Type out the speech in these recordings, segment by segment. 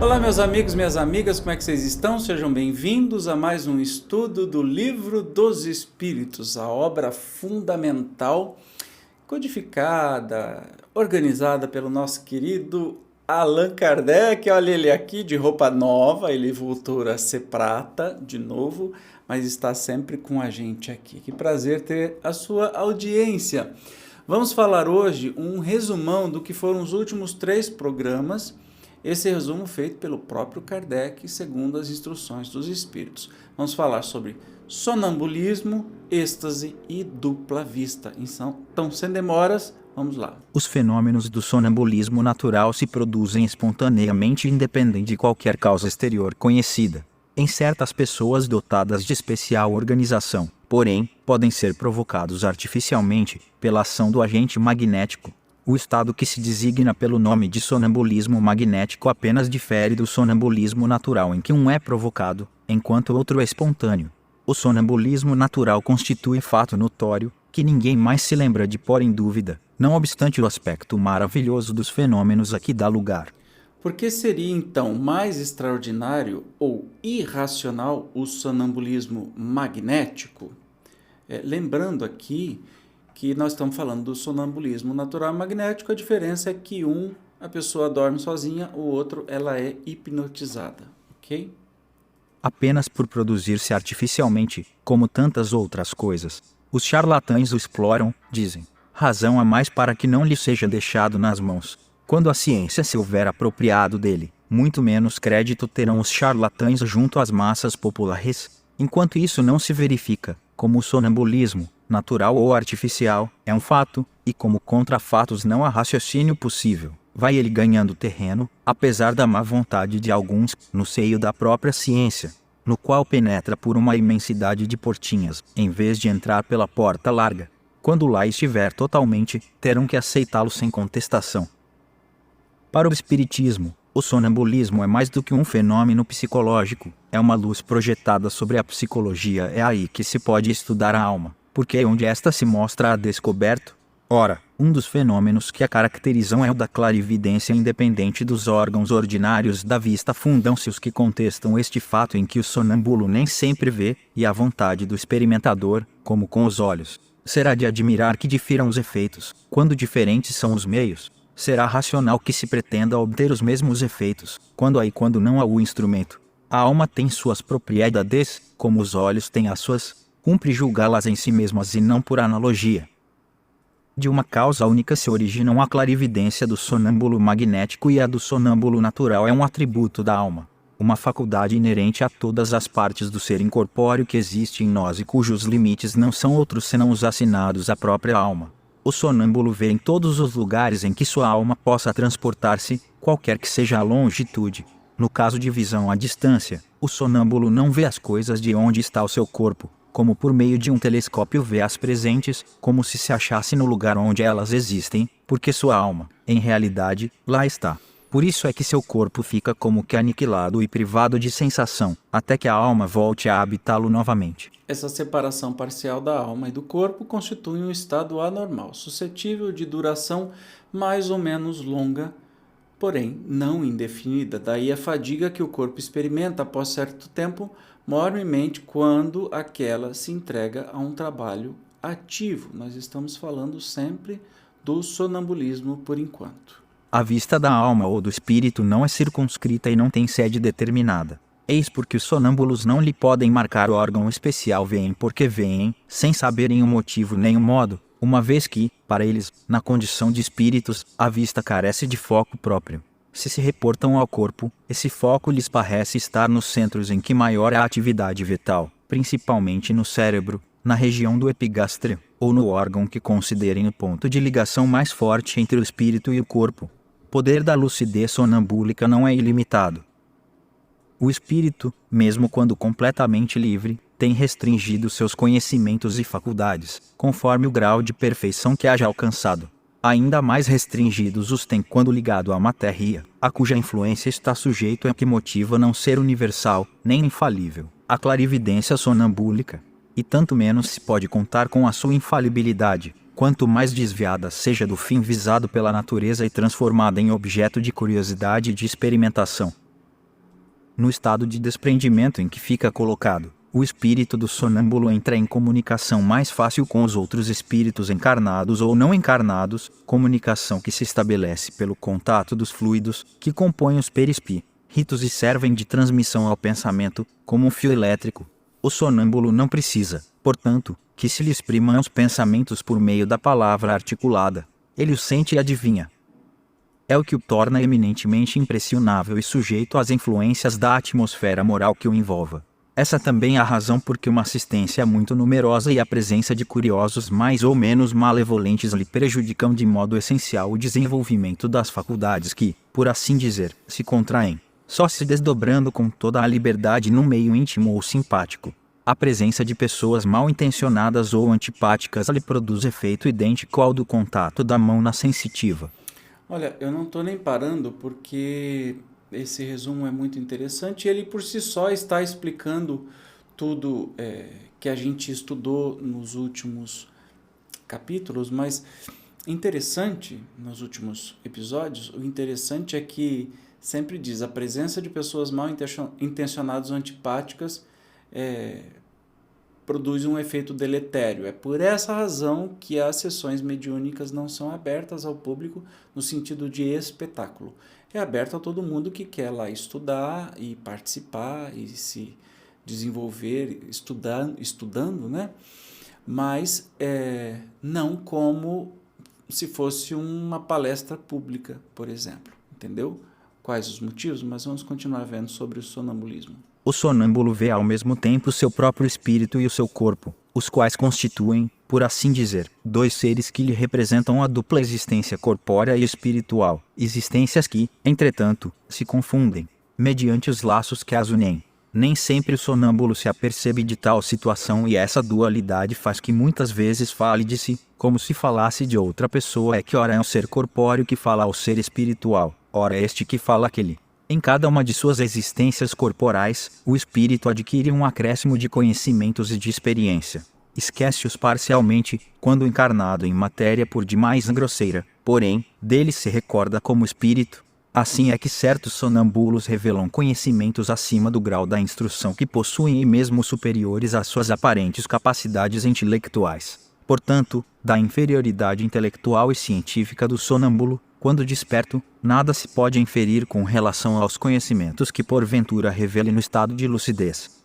Olá, meus amigos, minhas amigas, como é que vocês estão? Sejam bem-vindos a mais um estudo do Livro dos Espíritos, a obra fundamental, codificada, organizada pelo nosso querido Allan Kardec. Olha ele aqui de roupa nova, ele voltou a ser prata de novo, mas está sempre com a gente aqui. Que prazer ter a sua audiência. Vamos falar hoje um resumão do que foram os últimos 3 programas. Esse resumo feito pelo próprio Kardec, segundo as instruções dos Espíritos. Vamos falar sobre sonambulismo, êxtase e dupla vista. Então, sem demoras, vamos lá. Os fenômenos do sonambulismo natural se produzem espontaneamente e independem de qualquer causa exterior conhecida. Em certas pessoas dotadas de especial organização, porém, podem ser provocados artificialmente pela ação do agente magnético. O estado que se designa pelo nome de sonambulismo magnético apenas difere do sonambulismo natural em que um é provocado, enquanto o outro é espontâneo. O sonambulismo natural constitui fato notório, que ninguém mais se lembra de pôr em dúvida, não obstante o aspecto maravilhoso dos fenômenos a que dá lugar. Por que seria então mais extraordinário ou irracional o sonambulismo magnético? Lembrando aqui que nós estamos falando do sonambulismo natural e magnético, a diferença é que a pessoa dorme sozinha, o outro ela é hipnotizada, ok? Apenas por produzir-se artificialmente, como tantas outras coisas, os charlatães o exploram, dizem. Razão a mais para que não lhe seja deixado nas mãos. Quando a ciência se houver apropriado dele, muito menos crédito terão os charlatães junto às massas populares. Enquanto isso não se verifica, como o sonambulismo, natural ou artificial, é um fato, e como contra fatos não há raciocínio possível, vai ele ganhando terreno, apesar da má vontade de alguns, no seio da própria ciência, no qual penetra por uma imensidade de portinhas, em vez de entrar pela porta larga. Quando lá estiver totalmente, terão que aceitá-lo sem contestação. Para o espiritismo, o sonambulismo é mais do que um fenômeno psicológico, é uma luz projetada sobre a psicologia. É aí que se pode estudar a alma, porque é onde esta se mostra a descoberto. Ora, um dos fenômenos que a caracterizam é o da clarividência independente dos órgãos ordinários da vista. Fundam-se os que contestam este fato em que o sonâmbulo nem sempre vê, e a vontade do experimentador, como com os olhos. Será de admirar que difiram os efeitos, quando diferentes são os meios. Será racional que se pretenda obter os mesmos efeitos, quando há e quando não há o instrumento. A alma tem suas propriedades, como os olhos têm as suas. Cumpre julgá-las em si mesmas e não por analogia. De uma causa única se originam a clarividência do sonâmbulo magnético e a do sonâmbulo natural. É um atributo da alma, uma faculdade inerente a todas as partes do ser incorpóreo que existe em nós e cujos limites não são outros senão os assinados à própria alma. O sonâmbulo vê em todos os lugares em que sua alma possa transportar-se, qualquer que seja a longitude. No caso de visão à distância, o sonâmbulo não vê as coisas de onde está o seu corpo, como por meio de um telescópio vê as presentes, como se achasse no lugar onde elas existem, porque sua alma, em realidade, lá está. Por isso é que seu corpo fica como que aniquilado e privado de sensação, até que a alma volte a habitá-lo novamente. Essa separação parcial da alma e do corpo constitui um estado anormal, suscetível de duração mais ou menos longa, porém não indefinida. Daí a fadiga que o corpo experimenta após certo tempo, mormente quando aquela se entrega a um trabalho ativo. Nós estamos falando sempre do sonambulismo por enquanto. A vista da alma ou do espírito não é circunscrita e não tem sede determinada. Eis porque os sonâmbulos não lhe podem marcar o órgão especial. Veem porque veem, sem saberem o motivo nem o modo, uma vez que, para eles, na condição de espíritos, a vista carece de foco próprio. Se reportam ao corpo, esse foco lhes parece estar nos centros em que maior é a atividade vital, principalmente no cérebro, na região do epigastrio, ou no órgão que considerem o ponto de ligação mais forte entre o espírito e o corpo. O poder da lucidez sonambúlica não é ilimitado. O espírito, mesmo quando completamente livre, tem restringido seus conhecimentos e faculdades, conforme o grau de perfeição que haja alcançado. Ainda mais restringidos os tem quando ligado à matéria, a cuja influência está sujeito a que motiva não ser universal, nem infalível, a clarividência sonambúlica. E tanto menos se pode contar com a sua infalibilidade, quanto mais desviada seja do fim visado pela natureza e transformada em objeto de curiosidade e de experimentação. No estado de desprendimento em que fica colocado, o espírito do sonâmbulo entra em comunicação mais fácil com os outros espíritos encarnados ou não encarnados, comunicação que se estabelece pelo contato dos fluidos que compõem os perispíritos e servem de transmissão ao pensamento, como um fio elétrico. O sonâmbulo não precisa, portanto, que se lhe exprimam os pensamentos por meio da palavra articulada. Ele os sente e adivinha. É o que o torna eminentemente impressionável e sujeito às influências da atmosfera moral que o envolva. Essa também é a razão por que uma assistência muito numerosa e a presença de curiosos mais ou menos malevolentes lhe prejudicam de modo essencial o desenvolvimento das faculdades que, por assim dizer, se contraem, só se desdobrando com toda a liberdade num meio íntimo ou simpático. A presença de pessoas mal intencionadas ou antipáticas lhe produz efeito idêntico ao do contato da mão na sensitiva. Olha, eu não estou nem parando porque esse resumo é muito interessante e ele por si só está explicando tudo que a gente estudou nos últimos capítulos, mas interessante, nos últimos episódios, o interessante é que sempre diz a presença de pessoas mal intencionadas ou antipáticas produz um efeito deletério. É por essa razão que as sessões mediúnicas não são abertas ao público no sentido de espetáculo. É aberto a todo mundo que quer lá estudar e participar e se desenvolver estudando, né? Mas não como se fosse uma palestra pública, por exemplo. Entendeu? Quais os motivos? Mas vamos continuar vendo sobre o sonambulismo. O sonâmbulo vê ao mesmo tempo seu próprio espírito e o seu corpo, os quais constituem, por assim dizer, dois seres que lhe representam a dupla existência corpórea e espiritual, existências que, entretanto, se confundem, mediante os laços que as unem. Nem sempre o sonâmbulo se apercebe de tal situação e essa dualidade faz que muitas vezes fale de si, como se falasse de outra pessoa. É que ora é um ser corpóreo que fala ao ser espiritual, ora é este que fala aquele. Em cada uma de suas existências corporais, o espírito adquire um acréscimo de conhecimentos e de experiência. Esquece-os parcialmente, quando encarnado em matéria por demais grosseira, porém, dele se recorda como espírito. Assim é que certos sonambulos revelam conhecimentos acima do grau da instrução que possuem e mesmo superiores às suas aparentes capacidades intelectuais. Portanto, da inferioridade intelectual e científica do sonâmbulo, quando desperto, nada se pode inferir com relação aos conhecimentos que porventura revele no estado de lucidez.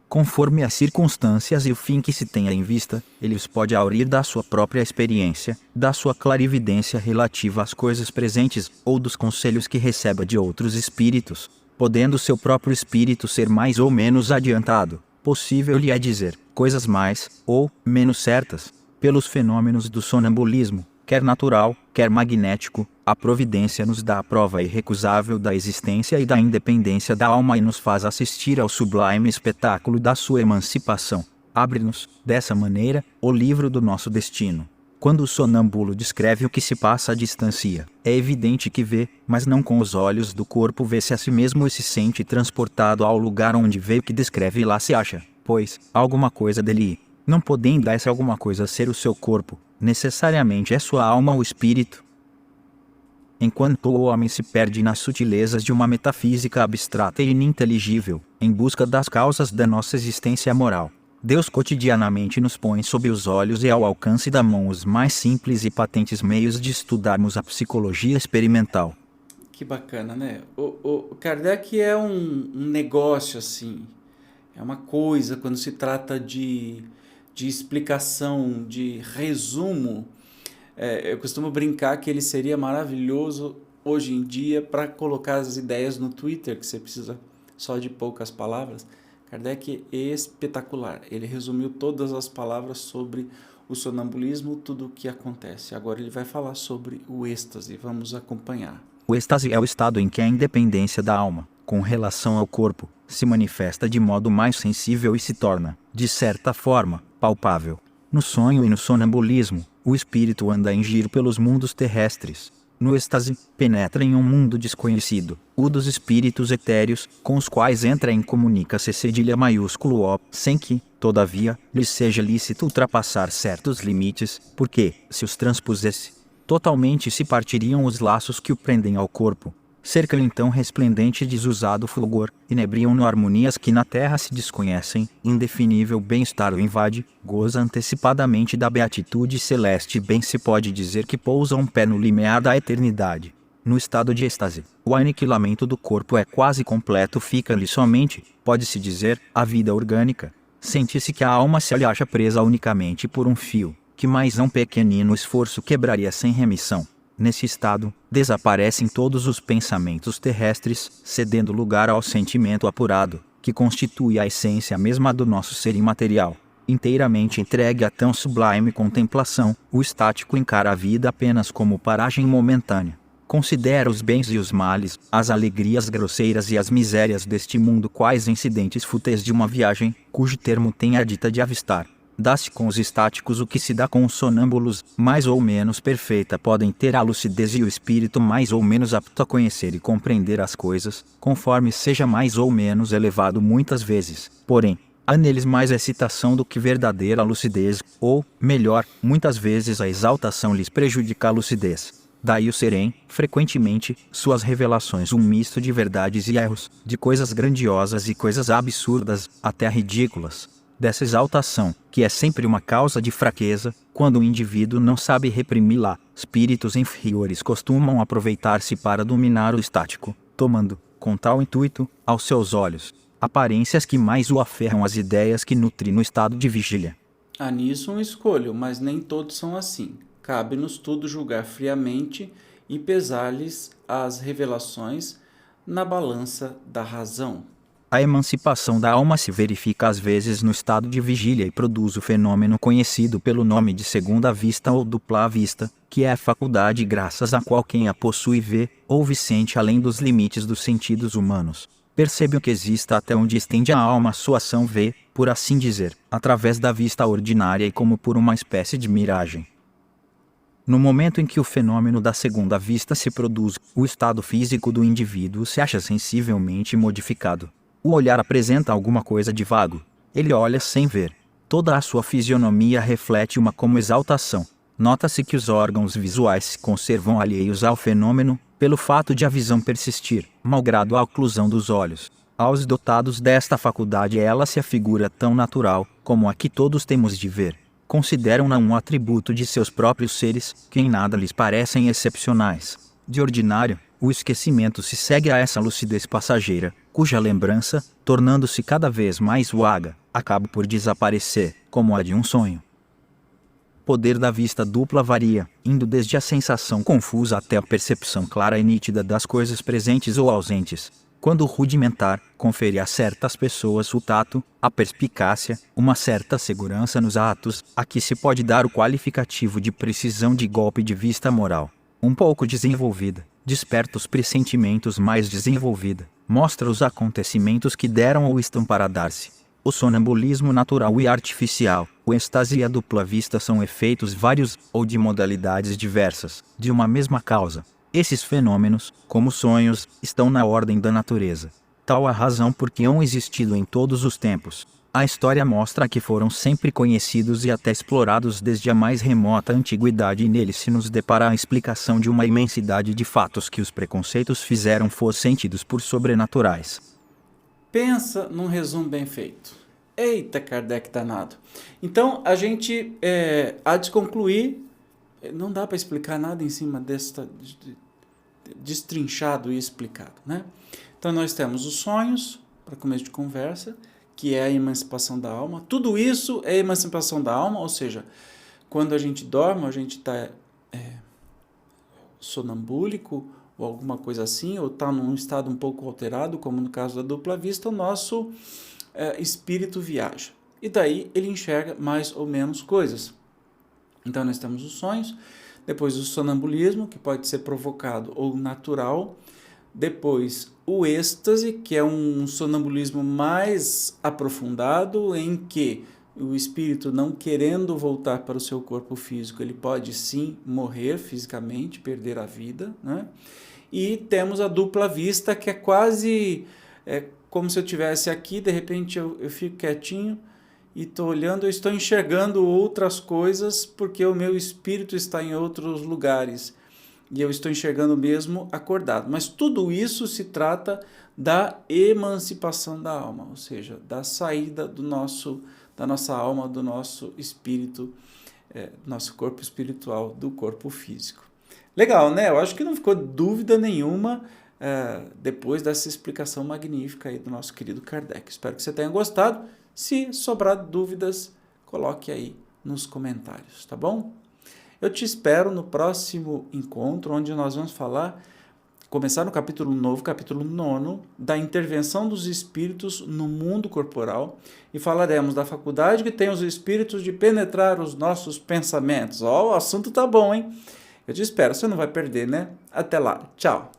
Conforme as circunstâncias e o fim que se tenha em vista, ele os pode aurir da sua própria experiência, da sua clarividência relativa às coisas presentes, ou dos conselhos que receba de outros espíritos, podendo seu próprio espírito ser mais ou menos adiantado. Possível lhe é dizer coisas mais, ou menos certas, pelos fenômenos do sonambulismo, quer natural, quer magnético. A providência nos dá a prova irrecusável da existência e da independência da alma e nos faz assistir ao sublime espetáculo da sua emancipação. Abre-nos, dessa maneira, o livro do nosso destino. Quando o sonâmbulo descreve o que se passa à distância, é evidente que vê, mas não com os olhos do corpo, vê-se a si mesmo e se sente transportado ao lugar onde veio que descreve e lá se acha, pois, alguma coisa dele, não podendo essa alguma coisa ser o seu corpo, necessariamente é sua alma ou espírito. Enquanto o homem se perde nas sutilezas de uma metafísica abstrata e ininteligível, em busca das causas da nossa existência moral, Deus cotidianamente nos põe sob os olhos e ao alcance da mão os mais simples e patentes meios de estudarmos a psicologia experimental. Que bacana, né? O Kardec é um negócio, assim, é uma coisa quando se trata de explicação, de resumo. Eu costumo brincar que ele seria maravilhoso hoje em dia para colocar as ideias no Twitter, que você precisa só de poucas palavras. Kardec é espetacular. Ele resumiu todas as palavras sobre o sonambulismo, tudo o que acontece. Agora ele vai falar sobre o êxtase. Vamos acompanhar. O êxtase é o estado em que a independência da alma, com relação ao corpo, se manifesta de modo mais sensível e se torna, de certa forma, palpável. No sonho e no sonambulismo, o espírito anda em giro pelos mundos terrestres. No êxtase, penetra em um mundo desconhecido, o dos espíritos etéreos, com os quais entra em comunica-se cedilha maiúsculo O, sem que, todavia, lhe seja lícito ultrapassar certos limites, porque, se os transpusesse, totalmente se partiriam os laços que o prendem ao corpo. Cerca-lhe então resplendente e desusado fulgor, inebriam-no harmonias que na terra se desconhecem, indefinível bem-estar o invade, goza antecipadamente da beatitude celeste, bem se pode dizer que pousa um pé no limiar da eternidade. No estado de êxtase, o aniquilamento do corpo é quase completo, fica-lhe somente, pode-se dizer, a vida orgânica. Sente-se que a alma se lhe acha presa unicamente por um fio, que mais um pequenino esforço quebraria sem remissão. Nesse estado, desaparecem todos os pensamentos terrestres, cedendo lugar ao sentimento apurado, que constitui a essência mesma do nosso ser imaterial. Inteiramente entregue a tão sublime contemplação, o estático encara a vida apenas como paragem momentânea. Considera os bens e os males, as alegrias grosseiras e as misérias deste mundo quais incidentes fúteis de uma viagem, cujo termo tem a dita de avistar. Dá-se com os estáticos o que se dá com os sonâmbulos, mais ou menos perfeita podem ter a lucidez e o espírito mais ou menos apto a conhecer e compreender as coisas, conforme seja mais ou menos elevado muitas vezes. Porém, há neles mais excitação do que verdadeira lucidez, ou, melhor, muitas vezes a exaltação lhes prejudica a lucidez. Daí o serem, frequentemente, suas revelações um misto de verdades e erros, de coisas grandiosas e coisas absurdas, até ridículas. Dessa exaltação, que é sempre uma causa de fraqueza, quando o indivíduo não sabe reprimi-la, espíritos inferiores costumam aproveitar-se para dominar o estático, tomando, com tal intuito, aos seus olhos, aparências que mais o aferram às ideias que nutre no estado de vigília. Há nisso um escolho, mas nem todos são assim. Cabe-nos tudo julgar friamente e pesar-lhes as revelações na balança da razão. A emancipação da alma se verifica às vezes no estado de vigília e produz o fenômeno conhecido pelo nome de segunda vista ou dupla vista, que é a faculdade graças à qual quem a possui vê, ouve e sente além dos limites dos sentidos humanos. Percebe o que exista até onde estende a alma sua ação vê, por assim dizer, através da vista ordinária e como por uma espécie de miragem. No momento em que o fenômeno da segunda vista se produz, o estado físico do indivíduo se acha sensivelmente modificado. O olhar apresenta alguma coisa de vago. Ele olha sem ver. Toda a sua fisionomia reflete uma como exaltação. Nota-se que os órgãos visuais se conservam alheios ao fenômeno, pelo fato de a visão persistir, malgrado a oclusão dos olhos. Aos dotados desta faculdade ela se afigura tão natural, como a que todos temos de ver. Consideram-na um atributo de seus próprios seres, que em nada lhes parecem excepcionais. De ordinário, o esquecimento se segue a essa lucidez passageira, cuja lembrança, tornando-se cada vez mais vaga, acaba por desaparecer, como a de um sonho. O poder da vista dupla varia, indo desde a sensação confusa até a percepção clara e nítida das coisas presentes ou ausentes. Quando o rudimentar confere a certas pessoas o tato, a perspicácia, uma certa segurança nos atos, aqui se pode dar o qualificativo de precisão de golpe de vista moral. Um pouco desenvolvida, desperta os pressentimentos mais desenvolvida, mostra os acontecimentos que deram ou estão para dar-se. O sonambulismo natural e artificial, o êxtase e a dupla vista são efeitos vários, ou de modalidades diversas, de uma mesma causa. Esses fenômenos, como sonhos, estão na ordem da natureza. Tal a razão por que hão existido em todos os tempos. A história mostra que foram sempre conhecidos e até explorados desde a mais remota antiguidade, e neles se nos depara a explicação de uma imensidade de fatos que os preconceitos fizeram fossem tidos por sobrenaturais. Pensa num resumo bem feito. Eita, Kardec danado. Então, a gente há de concluir, não dá para explicar nada em cima desta destrinchado e explicado, né? Então, nós temos os sonhos, para começo de conversa, que é a emancipação da alma. Tudo isso é emancipação da alma, ou seja, quando a gente dorme, a gente está sonambúlico, ou alguma coisa assim, ou está num estado um pouco alterado, como no caso da dupla vista, o nosso espírito viaja. E daí ele enxerga mais ou menos coisas. Então nós temos os sonhos, depois o sonambulismo, que pode ser provocado ou natural, depois o êxtase, que é um sonambulismo mais aprofundado, em que o espírito, não querendo voltar para o seu corpo físico, ele pode sim morrer fisicamente, perder a vida, né? E temos a dupla vista, que é quase como se eu estivesse aqui, de repente eu fico quietinho e estou olhando, eu estou enxergando outras coisas porque o meu espírito está em outros lugares. e eu estou enxergando mesmo acordado. Mas tudo isso se trata da emancipação da alma, ou seja, da saída da nossa alma, do nosso espírito, nosso corpo espiritual, do corpo físico. Legal, né? Eu acho que não ficou dúvida nenhuma depois dessa explicação magnífica aí do nosso querido Kardec. Espero que você tenha gostado. Se sobrar dúvidas, coloque aí nos comentários, tá bom? Eu te espero no próximo encontro, onde nós vamos começar no capítulo 9, da intervenção dos espíritos no mundo corporal, e falaremos da faculdade que tem os espíritos de penetrar os nossos pensamentos. Ó, o assunto tá bom, hein? Eu te espero, você não vai perder, né? Até lá, tchau!